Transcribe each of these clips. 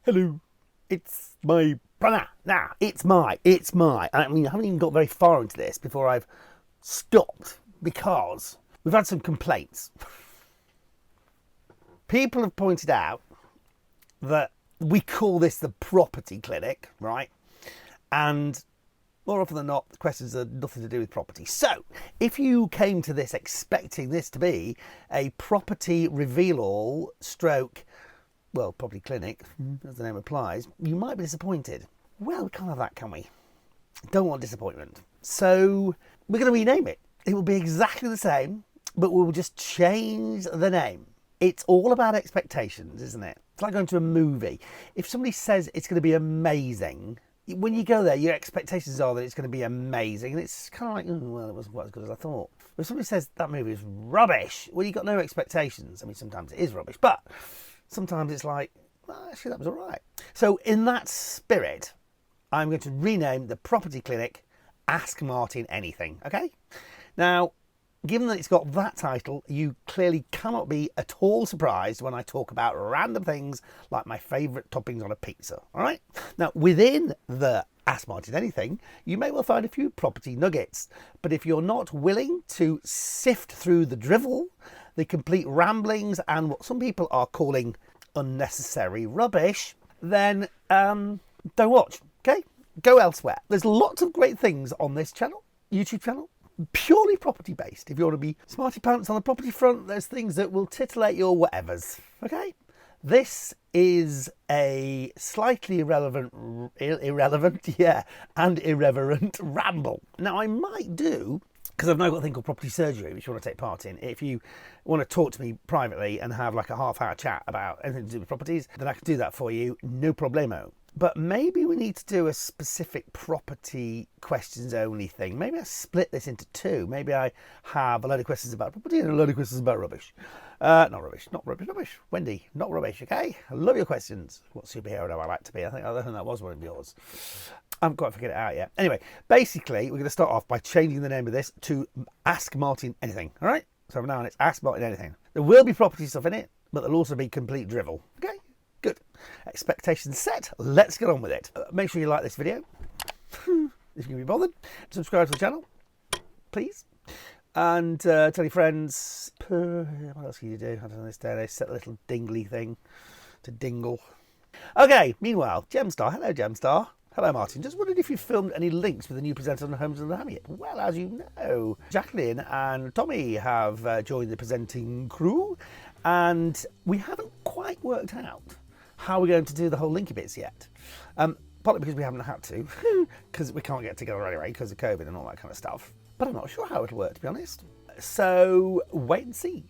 Hello, it's my brother. It's my. I mean, I haven't even got very far into this before I've stopped because we've had some complaints. People have pointed out that we call this the property clinic, right? And more often than not, the questions are nothing to do with property. So, if you came to this expecting this to be a property reveal-all stroke, well, property clinic, as the name applies, you might be disappointed. Well, we can't have that, can we? Don't want disappointment. So, we're going to rename it. It will be exactly the same, but we'll just change the name. It's all about expectations, isn't it? It's like going to a movie. If somebody says it's going to be amazing, when you go there, your expectations are that it's going to be amazing, and it's kind of like, well, it wasn't quite as good as I thought. If somebody says that movie is rubbish, well, you've got no expectations. I mean, sometimes it is rubbish, but sometimes it's like, well, actually, that was all right. So in that spirit, I'm going to rename the property clinic Ask Martin Anything, okay? Now, given that it's got that title, you clearly cannot be at all surprised when I talk about random things like my favourite toppings on a pizza, all right? Now, within the Ask Martin Anything, you may well find a few property nuggets, but if you're not willing to sift through the drivel, the complete ramblings, and what some people are calling unnecessary rubbish, then don't watch, okay? Go elsewhere. There's lots of great things on this channel, YouTube channel, purely property based. If you want to be smarty pants on the property front, there's things that will titillate your whatevers, okay? This is a slightly irrelevant, and irreverent ramble. Now, I might do, because I've now got a thing called property surgery, which you want to take part in. If you want to talk to me privately and have like a half-hour chat about anything to do with properties, then I can do that for you, no problemo. But maybe we need to do a specific property questions only thing. Maybe I split this into two. Maybe I have a load of questions about property and a load of questions about rubbish. Not rubbish. Wendy, not rubbish, okay? I love your questions. What superhero do I like to be? I don't think that was one of yours. I haven't quite figured it out yet. Anyway, basically, we're going to start off by changing the name of this to Ask Martin Anything, all right? So from now on, it's Ask Martin Anything. There will be property stuff in it, but there'll also be complete drivel, okay? Good. Expectations set. Let's get on with it. Make sure you like this video, if you can be bothered. Subscribe to the channel, please. And tell your friends. What else can you do? I don't know, this day they set a little dingly thing to dingle. Okay, meanwhile, Gemstar. Hello, Gemstar. Hello, Martin. Just wondered if you filmed any links with the new presenter on Homes of the Ham yet. Well, as you know, Jacqueline and Tommy have joined the presenting crew, and we haven't quite worked out how we're going to do the whole linky bits yet. Partly because we haven't had to, because we can't get together anyway because of COVID and all that kind of stuff. But I'm not sure how it'll work, to be honest. So wait and see.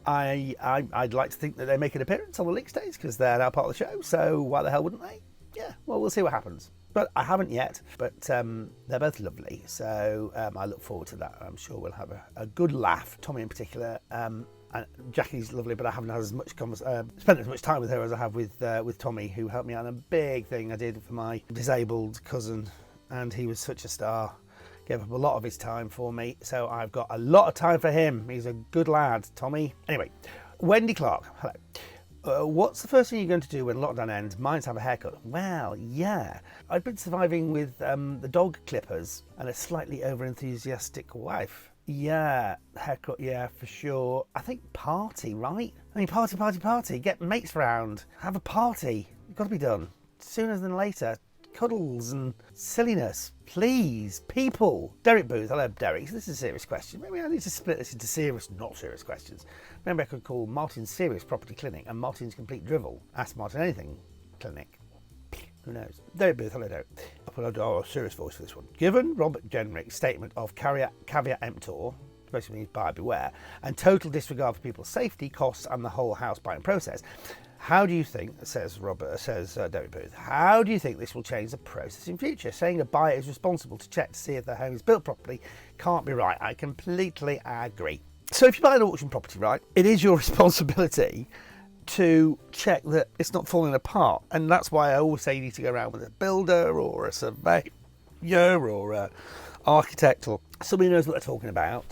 I'd like to think that they make an appearance on the link stage because they're now part of the show. So why the hell wouldn't they? Yeah, well, we'll see what happens. But I haven't yet. But they're both lovely. So I look forward to that. I'm sure we'll have a good laugh. Tommy in particular. And Jackie's lovely, but I haven't had as much spent as much time with her as I have with Tommy, who helped me out on a big thing I did for my disabled cousin, and he was such a star. Gave up a lot of his time for me, so I've got a lot of time for him. He's a good lad, Tommy. Anyway, Wendy Clark, hello. What's the first thing you're going to do when lockdown ends? Mine's have a haircut. Well, yeah. I've been surviving with the dog clippers and a slightly over-enthusiastic wife. Yeah, haircut, yeah, for sure. I think party, right? I mean, party. Get mates round. Have a party. It's got to be done. Sooner than later. Cuddles and silliness. Please, people. Derek Booth. Hello, Derek. This is a serious question. Maybe I need to split this into serious, not serious questions. Maybe I could call Martin's Serious Property Clinic and Martin's Complete Drivel Ask Martin Anything Clinic. Who knows? Derek Booth. Hello, Derek. I'll put a serious voice for this one. Given Robert Jenrick's statement of caveat emptor, basically means buyer beware, and total disregard for people's safety, costs, and the whole house buying process, how do you think, says Derek Booth, how do you think this will change the process in future? Saying a buyer is responsible to check to see if their home is built properly can't be right. I completely agree. So if you buy an auction property, right, it is your responsibility to check that it's not falling apart. And that's why I always say you need to go around with a builder or a surveyor or an architect or somebody who knows what they're talking about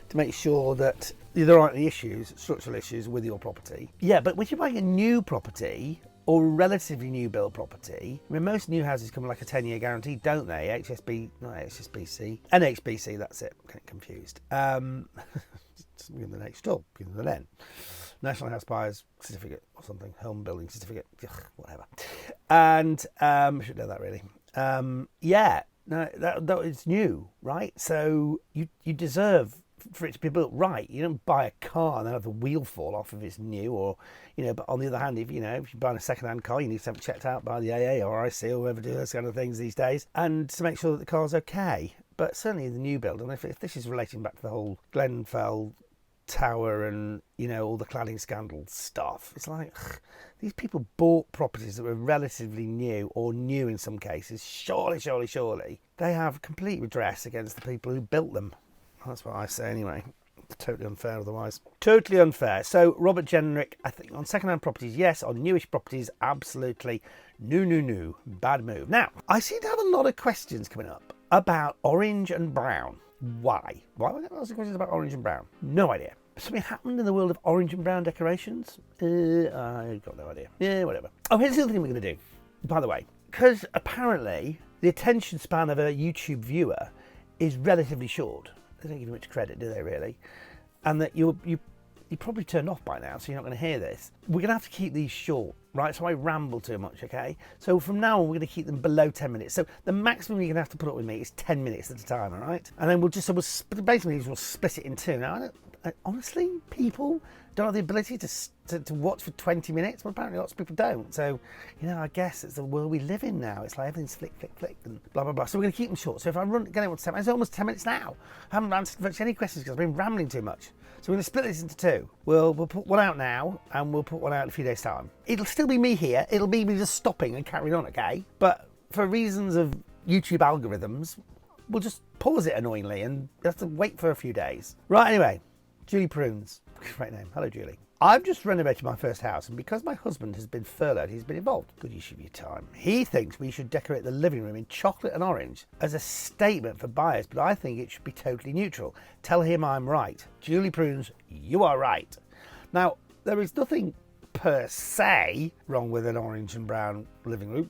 to make sure that there aren't any issues, structural issues with your property. Yeah, but when you're buying a new property, or a relatively new build property, I mean, most new houses come with like a 10-year guarantee, don't they? HSBC, NHBC, that's it, getting confused. Give them the next door, give them the N. National House Buyers Certificate or something, Home Building Certificate, whatever. And I should know that really. Yeah, no, that is new, right? So you deserve for it to be built right. You don't buy a car and then have the wheel fall off if it's new, or but on the other hand, if you're buying a second-hand car, you need to have it checked out by the AA or IC or whoever do those kind of things these days, and to make sure that the car's okay. But certainly the new build, and if this is relating back to the whole Glenfell Tower and all the cladding scandal stuff, it's like these people bought properties that were relatively new, or new in some cases. Surely they have complete redress against the people who built them. That's what I say anyway. Totally unfair otherwise. Totally unfair. So Robert Jenrick, I think on second-hand properties, yes. On newish properties, absolutely. No. Bad move. Now, I seem to have a lot of questions coming up about orange and brown. Why? Why am I getting lots of questions about orange and brown? No idea. Something happened in the world of orange and brown decorations? I got no idea. Yeah, whatever. Oh, here's the other thing we're going to do, by the way. Because apparently the attention span of a YouTube viewer is relatively short. They don't give you much credit, do they, really? And that you're probably turned off by now, so you're not going to hear this. We're going to have to keep these short, right? So I ramble too much, okay? So from now on, we're going to keep them below 10 minutes. So the maximum you're going to have to put up with me is 10 minutes at a time, all right? And then we'll split it in two. Now, honestly, people don't have the ability to watch for 20 minutes. Well, apparently lots of people don't. So, I guess it's the world we live in now. It's like everything's flick, and blah, blah, blah. So we're going to keep them short. So if I get it on 10 minutes, it's almost 10 minutes now. I haven't answered virtually any questions because I've been rambling too much. So we're going to split this into two. We'll put one out now, and we'll put one out in a few days' time. It'll still be me here. It'll be me just stopping and carrying on, okay? But for reasons of YouTube algorithms, we'll just pause it annoyingly and have to wait for a few days. Right, anyway. Julie Prunes. Great name. Hello, Julie. I've just renovated my first house, and because my husband has been furloughed, he's been involved. Good use of your time. He thinks we should decorate the living room in chocolate and orange as a statement for buyers, but I think it should be totally neutral. Tell him I'm right. Julie Prunes, you are right. Now, there is nothing per se wrong with an orange and brown living room,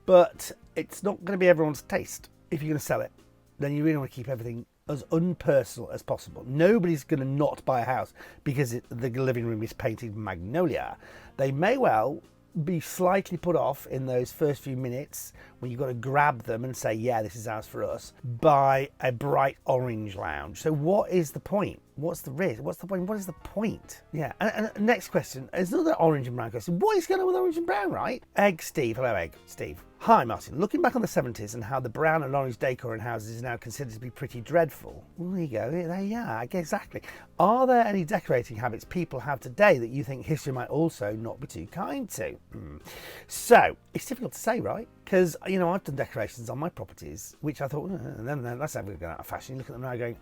but it's not going to be everyone's taste. If you're going to sell it, then you really want to keep everything as unpersonal as possible. Nobody's going to not buy a house because the living room is painted magnolia. They may well be slightly put off in those first few minutes when you've got to grab them and say, yeah, this is ours for us, by a bright orange lounge. So what is the point? What's the risk? What's the point? What is the point? Yeah. And next question is another orange and brown question. What is going on with orange and brown, right? Egg Steve. Hello, Egg Steve. Hi, Martin. Looking back on the 70s and how the brown and orange decor in houses is now considered to be pretty dreadful. Well, there you go. Yeah, exactly. Are there any decorating habits people have today that you think history might also not be too kind to? So, it's difficult to say, right? Because, I've done decorations on my properties, which I thought, and then that's never going out of fashion. You look at them now going,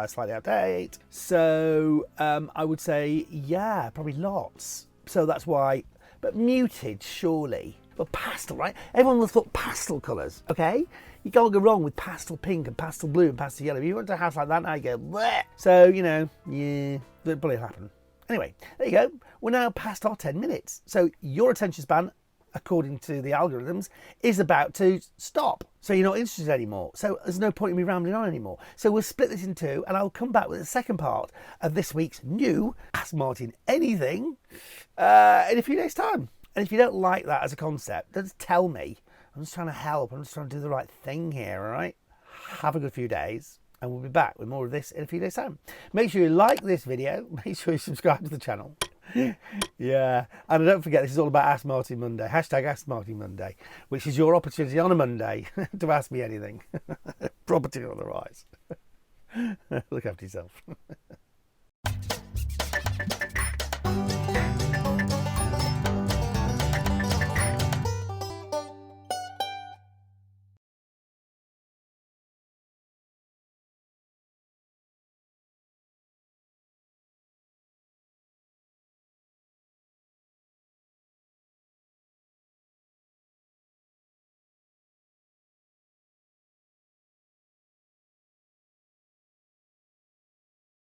slightly out of date. So, I would say, yeah, probably lots. So that's why, but muted, surely. But pastel, right? Everyone will have thought pastel colours, okay? You can't go wrong with pastel pink and pastel blue and pastel yellow. If you went to a house like that, now you go, bleh. So, yeah, that'll probably happen. Anyway, there you go. We're now past our 10 minutes. So your attention span, according to the algorithms, is about to stop. So you're not interested anymore. So there's no point in me rambling on anymore. So we'll split this in two, and I'll come back with the second part of this week's new Ask Martin Anything in a few days' time. And if you don't like that as a concept, then just tell me. I'm just trying to help. I'm just trying to do the right thing here, all right? Have a good few days, and we'll be back with more of this in a few days' time. Make sure you like this video. Make sure you subscribe to the channel. Yeah, and don't forget, this is all about Ask Martin Monday. Hashtag Ask Martin Monday, which is your opportunity on a Monday to ask me anything, property or otherwise. Look after yourself.